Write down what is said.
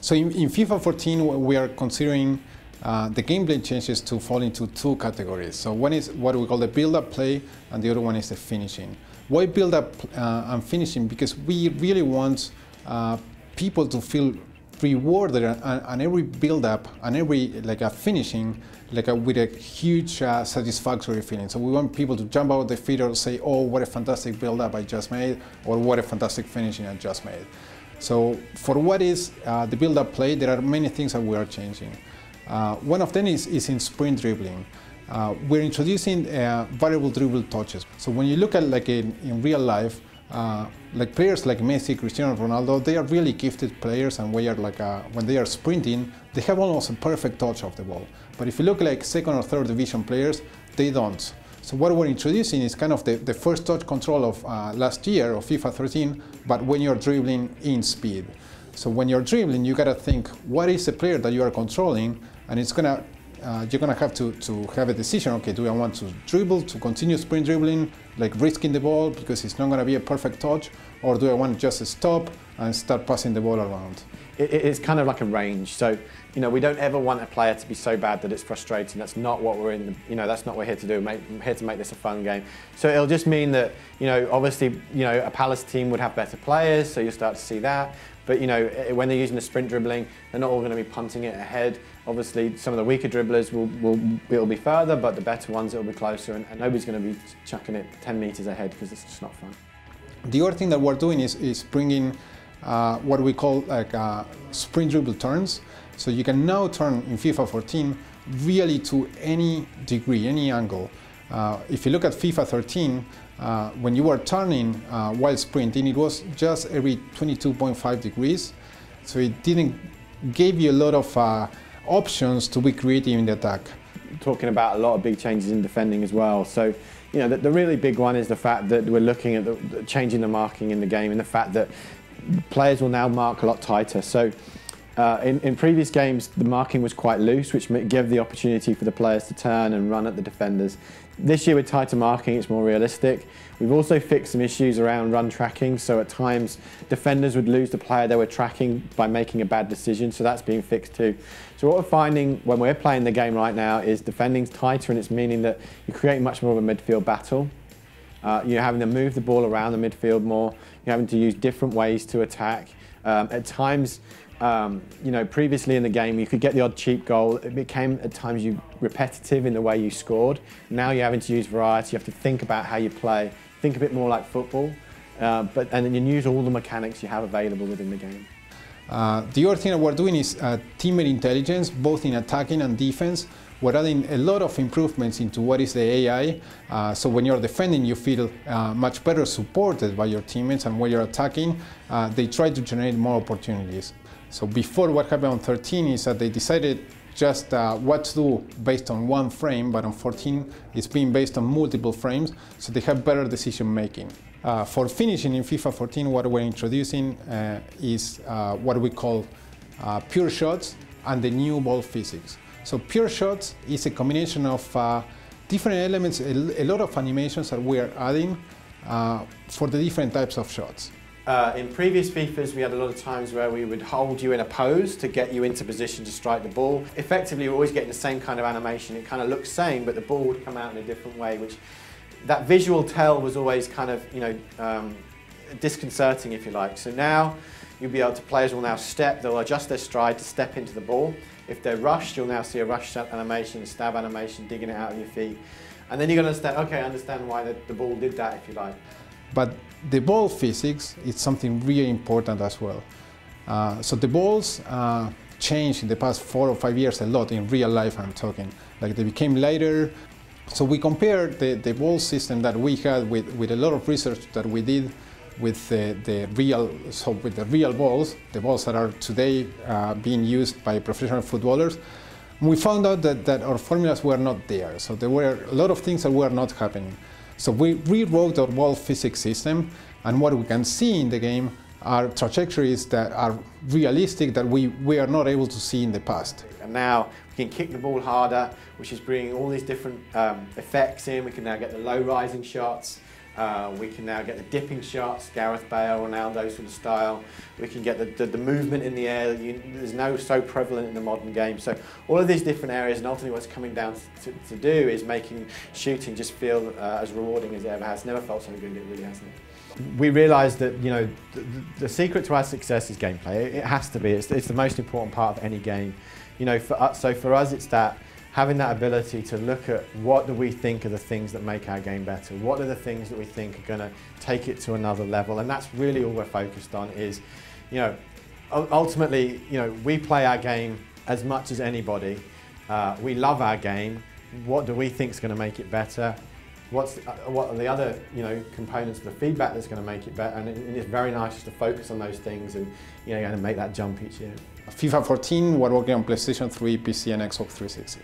So in FIFA 14, we are considering the gameplay changes to fall into two categories. So one is what we call the build-up play, and the other one is the finishing. Why build-up and finishing? Because we really want people to feel rewarded and every build-up and every finishing with a huge satisfactory feeling. So we want people to jump out the feet or say, oh, what a fantastic build-up I just made, or what a fantastic finishing I just made. So for what is the build-up play, there are many things that we are changing. One of them is in sprint dribbling. We're introducing variable dribble touches. So when you look at in real life, players like Messi, Cristiano Ronaldo, they are really gifted players, and when they are sprinting, they have almost a perfect touch of the ball. But if you look like second or third division players, they don't. So what we're introducing is kind of the first touch control of last year of FIFA 13, but when you're dribbling in speed. So when you're dribbling, you gotta think, what is the player that you are controlling, and you're gonna have to have a decision. Okay, do I want to dribble, to continue sprint dribbling, risking the ball because it's not gonna be a perfect touch, or do I want to just stop and start passing the ball around? It's kind of like a range. So, we don't ever want a player to be so bad that it's frustrating. That's not what we're in. That's not what we're here to do. We're here to make this a fun game. So it'll just mean that, obviously, a Palace team would have better players, so you'll start to see that. But when they're using the sprint dribbling, they're not all going to be punting it ahead. Obviously, some of the weaker dribblers will be further, but the better ones it'll be closer, and nobody's going to be chucking it 10 meters ahead because it's just not fun. The other thing that we're doing is bringing what we call sprint dribble turns. So you can now turn in FIFA 14 really to any degree, any angle. If you look at FIFA 13, when you were turning while sprinting, it was just every 22.5 degrees. So it didn't give you a lot of options to be creative in the attack. Talking about a lot of big changes in defending as well. So, the really big one is the fact that we're looking at changing the marking in the game, and the fact that players will now mark a lot tighter. So in previous games, the marking was quite loose, which gave the opportunity for the players to turn and run at the defenders. This year with tighter marking, it's more realistic. We've also fixed some issues around run tracking, so at times defenders would lose the player they were tracking by making a bad decision, so that's being fixed too. So what we're finding when we're playing the game right now is defending's tighter, and it's meaning that you create much more of a midfield battle. You're having to move the ball around the midfield more, you're having to use different ways to attack. At times, previously in the game you could get the odd cheap goal. It became at times repetitive in the way you scored. Now you're having to use variety. You have to think about how you play, think a bit more like football, and then you use all the mechanics you have available within the game. The other thing that we're doing is teammate intelligence, both in attacking and defense. We're adding a lot of improvements into what is the AI. So when you're defending, you feel much better supported by your teammates, and when you're attacking, they try to generate more opportunities. So before, what happened on 13 is that they decided just what to do based on one frame, but on 14 it's being based on multiple frames, so they have better decision making. For finishing in FIFA 14, what we're introducing is what we call pure shots and the new ball physics. So pure shots is a combination of different elements, a lot of animations that we are adding for the different types of shots. In previous FIFAs, we had a lot of times where we would hold you in a pose to get you into position to strike the ball. Effectively, we're always getting the same kind of animation. It kind of looks the same, but the ball would come out in a different way, which that visual tell was always kind of, disconcerting, if you like. So now, players will now step, they'll adjust their stride to step into the ball. If they're rushed, you'll now see a rush animation, a stab animation, digging it out of your feet. And then you're going to understand why the ball did that, if you like. But the ball physics is something really important as well. So the balls changed in the past 4 or 5 years a lot in real life, I'm talking. They became lighter. So we compared the ball system that we had with a lot of research that we did with the real balls, the balls that are today being used by professional footballers. We found out that our formulas were not there. So there were a lot of things that were not happening. So we rewrote our ball physics system, and what we can see in the game are trajectories that are realistic that we are not able to see in the past. And now we can kick the ball harder, which is bringing all these different effects in. We can now get the low rising shots. We can now get the dipping shots, Gareth Bale, Ronaldo sort of style. We can get the movement in the air. There's no so prevalent in the modern game. So all of these different areas, and ultimately what's coming down to do is making shooting just feel as rewarding as it ever has. Never felt so good, it really hasn't. We realised that, you know, the secret to our success is gameplay. It has to be. It's the most important part of any game. You know, for us, it's that having that ability to look at what do we think are the things that make our game better. What are the things that we think are going to take it to another level? And that's really all we're focused on. Is, you know, ultimately, you know, we play our game as much as anybody. We love our game. What do we think is going to make it better? What are the other, you know, components of the feedback that's going to make it better? And it's very nice just to focus on those things and, you know, and make that jump each year. FIFA 14, we're working on PlayStation 3, PC and Xbox 360.